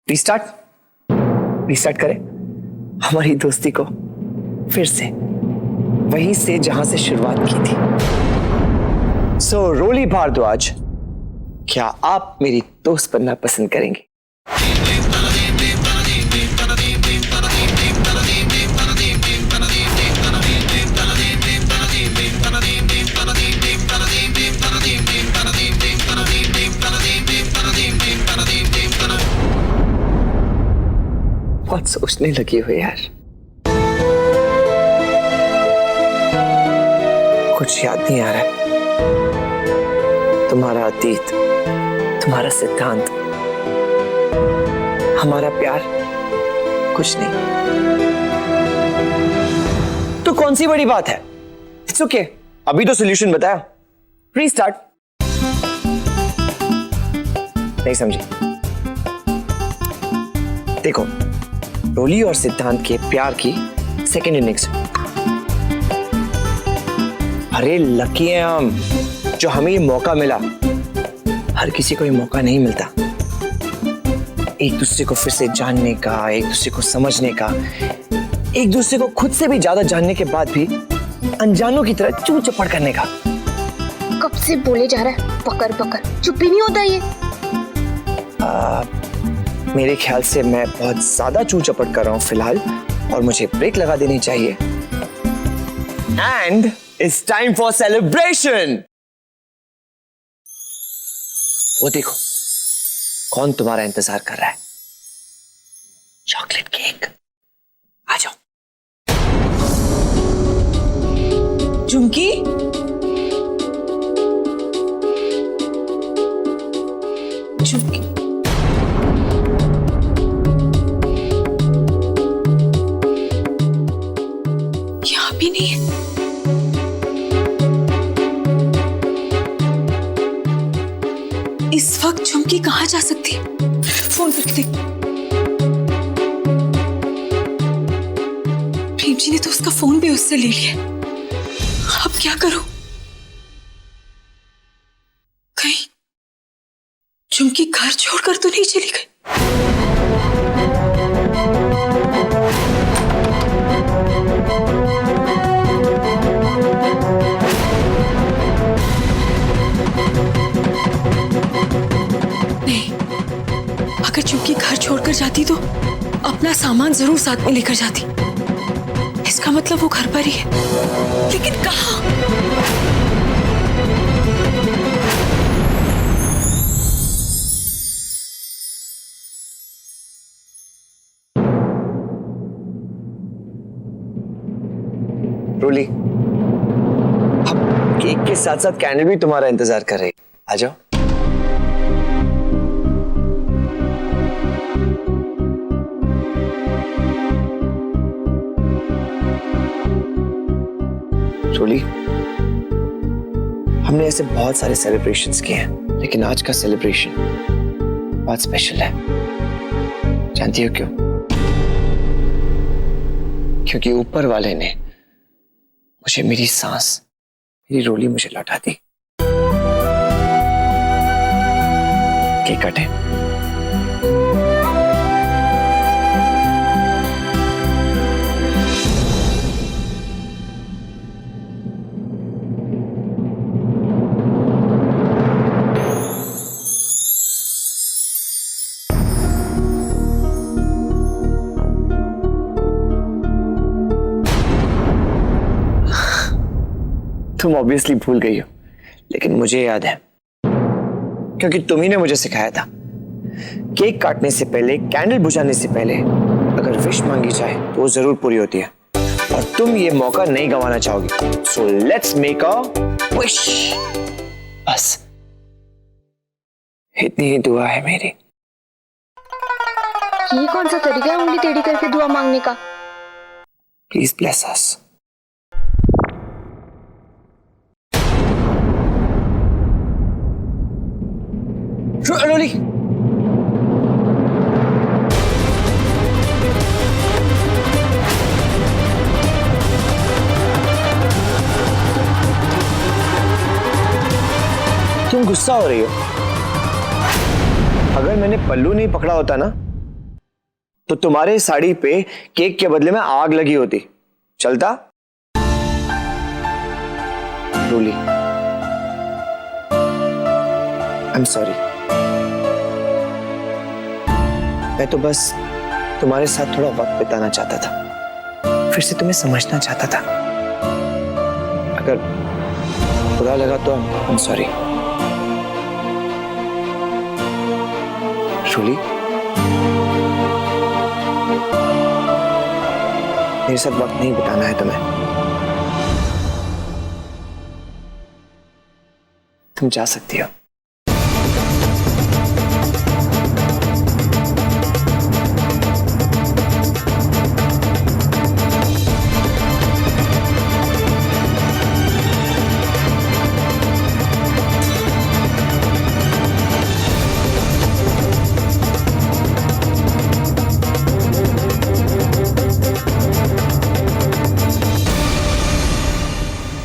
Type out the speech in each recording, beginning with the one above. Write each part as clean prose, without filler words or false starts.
Restart restart करें हमारी दोस्ती को फिर से वहीं से जहां से शुरुआत की थी। सो रोली भारद्वाज, क्या आप मेरी दोस्त बनना पसंद करेंगे? बहुत सोचने लगी हो यार। कुछ याद नहीं आ रहा है। तुम्हारा अतीत, तुम्हारा सिद्धांत, हमारा प्यार, कुछ नहीं। तो कौन सी बड़ी बात है? इट्स ओके, अभी तो सॉल्यूशन बताया। रीस्टार्ट। नहीं समझी? देखो, रोली और सिद्धांत के प्यार की सेकेंड इनिंग्स। अरे लकी हैं हम जो हमें ये मौका मिला। हर किसी को ये मौका नहीं मिलता, एक दूसरे को फिर से जानने का, एक दूसरे को समझने का, एक दूसरे को खुद से भी ज्यादा जानने के बाद भी अनजानों की तरह चू चपड़ करने का। कब से बोले जा रहा है पकड़ पकड़, चुप ही नहीं होता ये। मेरे ख्याल से मैं बहुत ज्यादा चू चपड़ कर रहा हूं फिलहाल, और मुझे ब्रेक लगा देनी चाहिए। And it's time for celebration. वो देखो कौन तुम्हारा इंतजार कर रहा है। चॉकलेट केक, आ जाओ। चुमकी, चुमकी, यहाँ भी नहीं है। इस वक्त चुमकी कहाँ जा सकती है? फोन करके देख। प्रेम जी ने तो उसका फोन भी उससे ले लिया। अब क्या करूं? कहीं चुमकी घर छोड़कर तो नहीं चली गई? अगर चुमकी घर छोड़कर जाती तो अपना सामान जरूर साथ में लेकर जाती। इसका मतलब वो घर पर ही है, लेकिन कहाँ? रोली, अब केक के साथ साथ कैंडल भी तुम्हारा इंतजार कर रही है। आ जाओ। रोली, हमने ऐसे बहुत सारे सेलिब्रेशंस किए हैं, लेकिन आज का सेलिब्रेशन बहुत स्पेशल है। जानती हो क्यों? क्योंकि ऊपर वाले ने मुझे मेरी सांस, मेरी रोली मुझे लौटा दी। केक कटे। तुम ऑब्वियसली भूल गई हो, लेकिन मुझे याद है, क्योंकि तुम ही ने मुझे सिखाया था। केक काटने से पहले, कैंडल बुझाने से पहले अगर विश मांगी जाए तो वो जरूर पूरी होती है, और तुम ये मौका नहीं गंवाना चाहोगी। So let's make a wish. बस इतनी ही दुआ है मेरी। ये कौन सा तरीका है उंगली टेढ़ी करके दुआ मांगने का? Please bless us. रोली, तुम गुस्सा हो रही हो? अगर मैंने पल्लू नहीं पकड़ा होता ना, तो तुम्हारे साड़ी पे केक के बदले में आग लगी होती, चलता? रूली, आई एम सॉरी। मैं तो बस तुम्हारे साथ थोड़ा वक्त बिताना चाहता था, फिर से तुम्हें समझना चाहता था। अगर बुरा लगा तो आई एम सॉरी। रूली, मेरे साथ वक्त नहीं बिताना है तुम्हें। तुम जा सकती हो।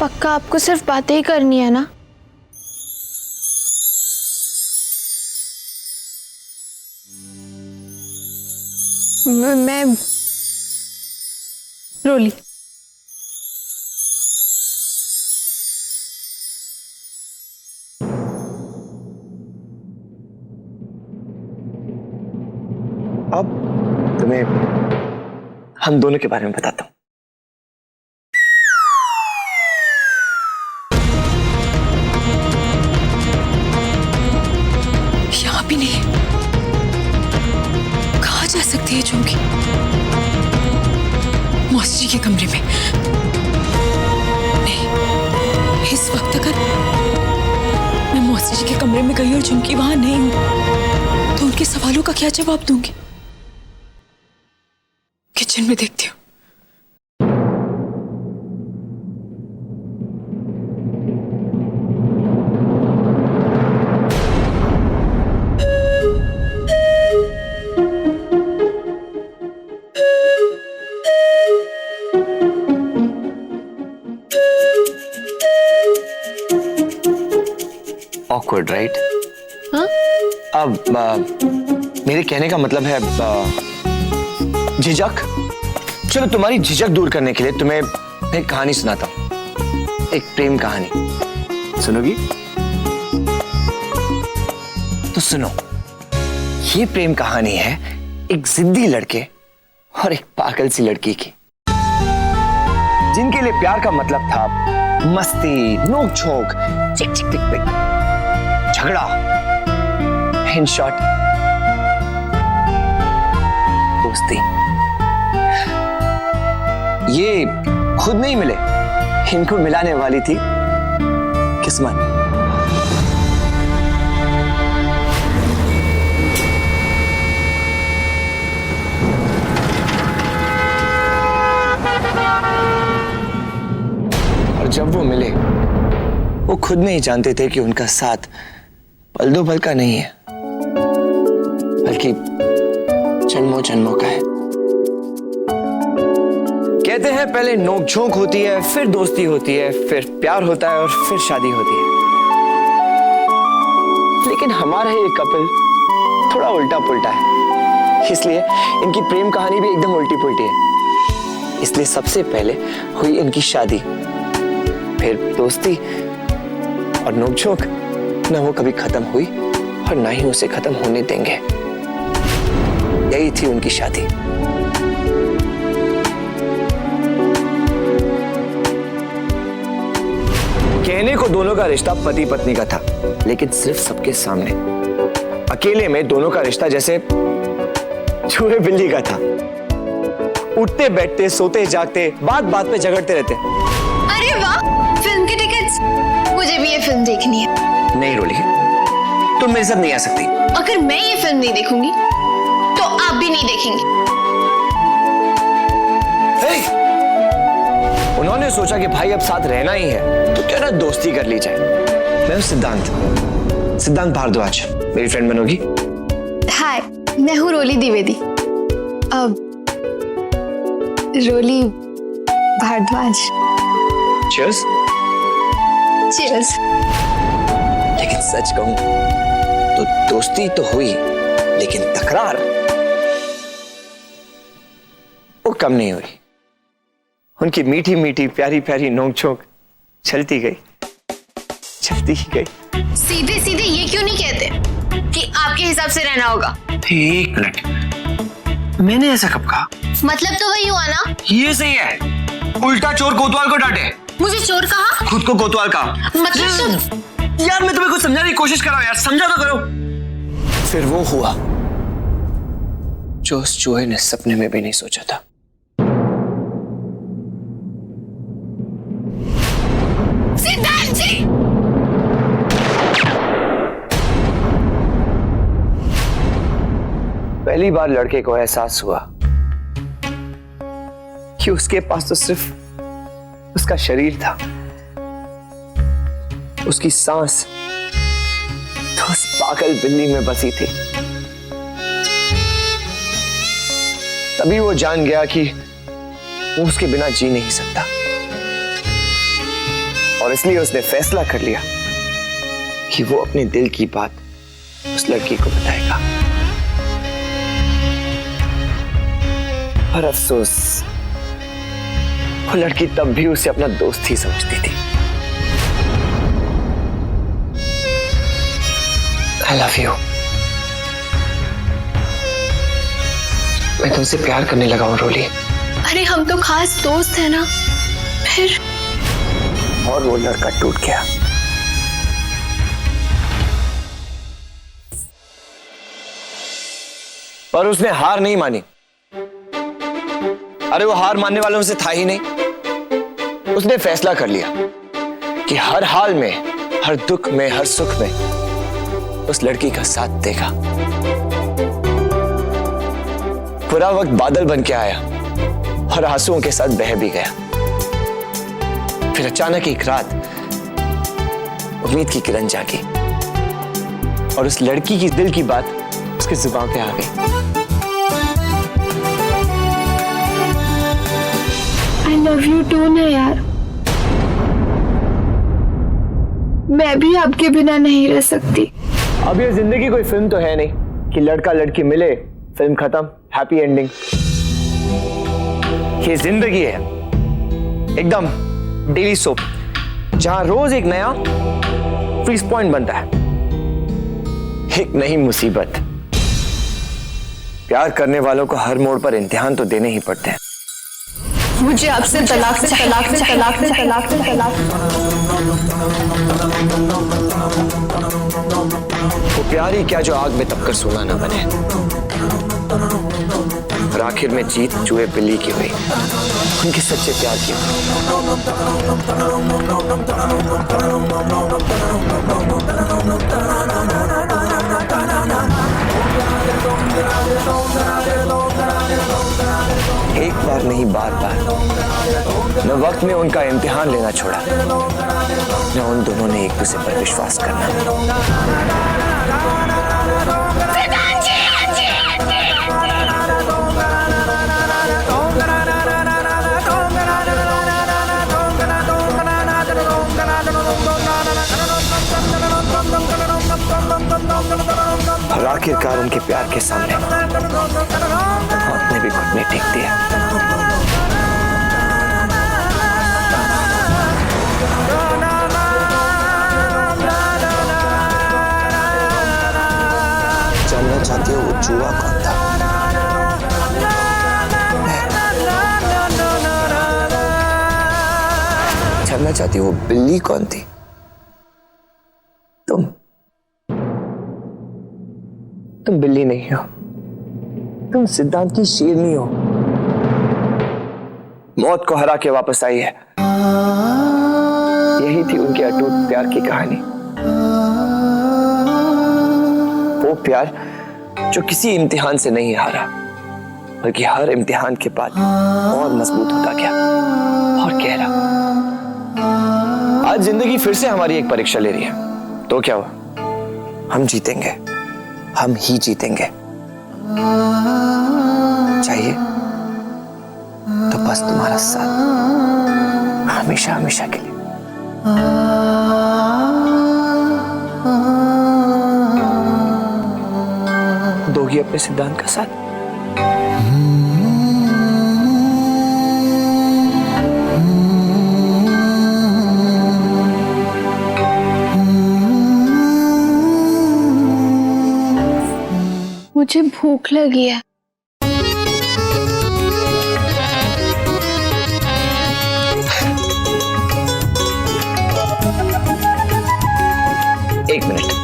पक्का आपको सिर्फ बातें ही करनी है ना? मैं रोली। अब तुम्हें हम दोनों के बारे में बताता हूं। यहाँ भी नहीं, कहाँ जा सकती है चुमकी? मौसी जी के कमरे में नहीं। इस वक्त अगर मैं मौसी जी के कमरे में गई और चुमकी वहां नहीं हूं तो उनके सवालों का क्या जवाब दूंगी? किचन में देखती हूँ। Awkward, right? हाँ? अब मेरे कहने का मतलब है झिझक। चलो, तुम्हारी झिझक दूर करने के लिए तुम्हें मैं एक कहानी सुनाता हूं, एक प्रेम कहानी। सुनोगी? तो सुनो, ये प्रेम कहानी है एक जिद्दी लड़के और एक पागल सी लड़की की, जिनके लिए प्यार का मतलब था मस्ती, नोक झोंक, चिक चिक टिक टिक, झगड़ा, इन शॉर्ट दोस्ती। ये खुद नहीं मिले, इनको मिलाने वाली थी किस्मत। और जब वो मिले, वो खुद नहीं जानते थे कि उनका साथ पल दो पल का नहीं है, बल्कि जन्मों जन्मों का है। कहते हैं पहले नोकझोंक होती है, फिर दोस्ती होती है, फिर प्यार होता है और फिर शादी होती है। लेकिन हमारा ये कपल थोड़ा उल्टा पुल्टा है, इसलिए इनकी प्रेम कहानी भी एकदम उल्टी पुल्टी है। इसलिए सबसे पहले हुई इनकी शादी, फिर दोस्ती और नोकझोंक। ना वो कभी खत्म हुई और ना ही उसे खत्म होने देंगे। यही थी उनकी शादी। कहने को दोनों का रिश्ता पति पत्नी का था, लेकिन सिर्फ सबके सामने। अकेले में दोनों का रिश्ता जैसे चूहे बिल्ली का था। उठते बैठते, सोते जागते, बात बात पे झगड़ते रहते। अरे वाह, फिल्म की टिकट्स। मुझे भी ये फिल्म देखनी है। नहीं रोली, तुम मेरे साथ नहीं आ सकती। अगर मैं ये फिल्म नहीं देखूंगी तो आप भी नहीं देखेंगे। उन्होंने सोचा कि भाई अब साथ रहना ही है तो क्यों ना दोस्ती कर ली जाए। मैं हूं सिद्धांत भारद्वाज, मेरी फ्रेंड बनोगी? हाय, मैं हूँ रोली द्विवेदी। अब रोली भारद्वाज। चीयर्स। चीयर्स। लेकिन सच कहूं तो दोस्ती तो हुई, लेकिन तकरार कम नहीं हुई। उनकी मीठी मीठी प्यारी प्यारी नोक-झोंक चलती गई, चलती ही गई। सीधे सीधे ये क्यों नहीं कहते कि आपके हिसाब से रहना होगा? एक मिनट, मैंने ऐसा कब कहा? मतलब तो वही हुआ ना। ये सही है, उल्टा चोर कोतवाल को डांटे। मुझे चोर कहा? खुद को कोतवाल कहा। मतलब यार मैं तुम्हें कुछ समझाने की कोशिश कर रहा हूं यार, समझा तो करो। फिर वो हुआ जो उस चूहे ने सपने में भी नहीं सोचा था। सिद्धार्थ जी! पहली बार लड़के को एहसास हुआ कि उसके पास तो सिर्फ उसका शरीर था, उसकी सांस तो उस पागल बिल्ली में बसी थी। तभी वो जान गया कि वो उसके बिना जी नहीं सकता, और इसलिए उसने फैसला कर लिया कि वो अपने दिल की बात उस लड़की को बताएगा। पर अफसोस, वो लड़की तब भी उसे अपना दोस्त ही समझती थी। I love you। मैं तुमसे प्यार करने लगा हूं रोली। अरे हम तो खास दोस्त हैं ना। फिर और वो लड़का टूट गया। पर उसने हार नहीं मानी। अरे वो हार मानने वालों से था ही नहीं। उसने फैसला कर लिया कि हर हाल में, हर दुख में, हर सुख में उस लड़की का साथ देगा। पूरा वक्त बादल बन के आया और आंसुओं के साथ बह भी गया। फिर अचानक एक रात उम्मीद की किरण जागी और उस लड़की की दिल की बात उसके जुबान पे आ गई। I love you too ना यार। मैं भी आपके बिना नहीं रह सकती। अब ये जिंदगी कोई फिल्म तो है नहीं कि लड़का लड़की मिले, फिल्म खत्म, हैप्पी एंडिंग। ये जिंदगी है एकदम डेली सोप, जहां रोज एक नया फ्रीज पॉइंट बनता है, एक नई मुसीबत। प्यार करने वालों को हर मोड़ पर इम्तिहान तो देने ही पड़ते हैं। मुझे आपसे तलाक से तलाक से तलाक से तलाक से तलाक। वो प्यार ही क्या जो आग में तपकर सोना ना बने। और आखिर में जीत चूहे बिल्ली की हुई, उनके सच्चे प्यार की एक बार नहीं बार बार न वक्त ने उनका इम्तिहान लेना छोड़ा, न उन दोनों ने एक दूसरे पर विश्वास करना। और आखिरकार उनके प्यार के सामने मौत ने भी घुटने टेक दिया। जानना चाहती हो वो चूहा कौन था? जानना चाहती हो वो बिल्ली कौन थी? तुम बिल्ली नहीं हो, तुम सिद्धांत की शेरनी हो। मौत को हरा के वापस आई है। यही थी उनके अटूट प्यार की कहानी। वो प्यार जो किसी इम्तिहान से नहीं हारा, बल्कि हर इम्तिहान के बाद और मजबूत होता गया और गहरा। आज जिंदगी फिर से हमारी एक परीक्षा ले रही है, तो क्या हुआ? हम जीतेंगे, हम ही जीतेंगे। चाहिए तो बस तुम्हारा साथ, हमेशा हमेशा के लिए। दोगी अपने सिद्धांत का साथ? मुझे भूख लगी है। एक मिनट।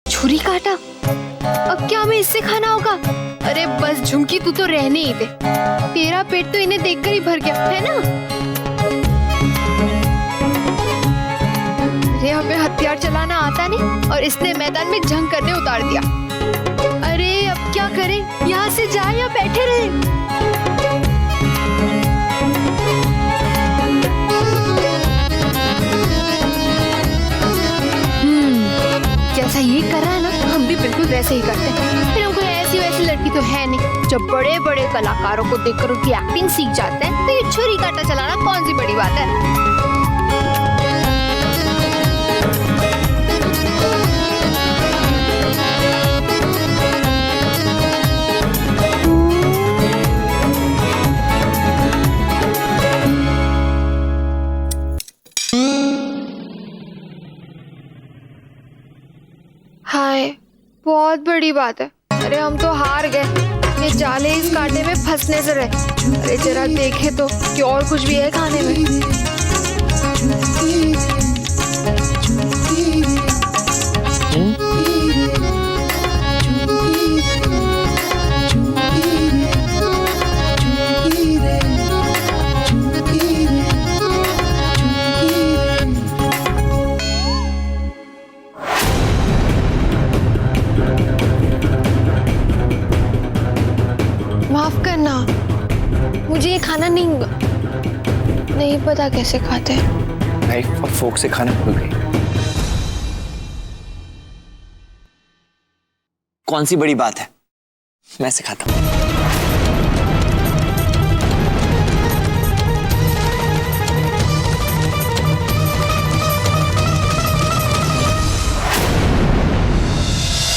छुरी काटा, अब क्या हमें इससे खाना होगा? अरे बस झुमकी, तू तो रहने ही दे। तेरा पेट तो इन्हें देखकर ही भर गया है ना। अरे हमें हथियार चलाना आता नहीं और इसने मैदान में जंग करने उतार दिया। अरे अब क्या करें? यहाँ से जाए या बैठे रहे? जैसा ये कर रहा है ना, हम भी बिल्कुल वैसे ही करते हैं। फिर हम कोई ऐसी वैसी लड़की तो है नहीं। जब बड़े बड़े कलाकारों को देखकर उनकी एक्टिंग सीख जाते हैं तो ये छुरी कांटा चलाना कौन सी बड़ी बात है। हाय, बहुत बड़ी बात है। अरे हम तो हार गए। ये जाले इस कांटे में फंसने से रहे। अरे जरा देखे तो कि और कुछ भी है खाने में। माफ करना, मुझे ये खाना नहीं पता कैसे खाते हैं। नाइफ और फोक से खाना भूल गई। कौन सी बड़ी बात है, मैं सिखाता हूँ।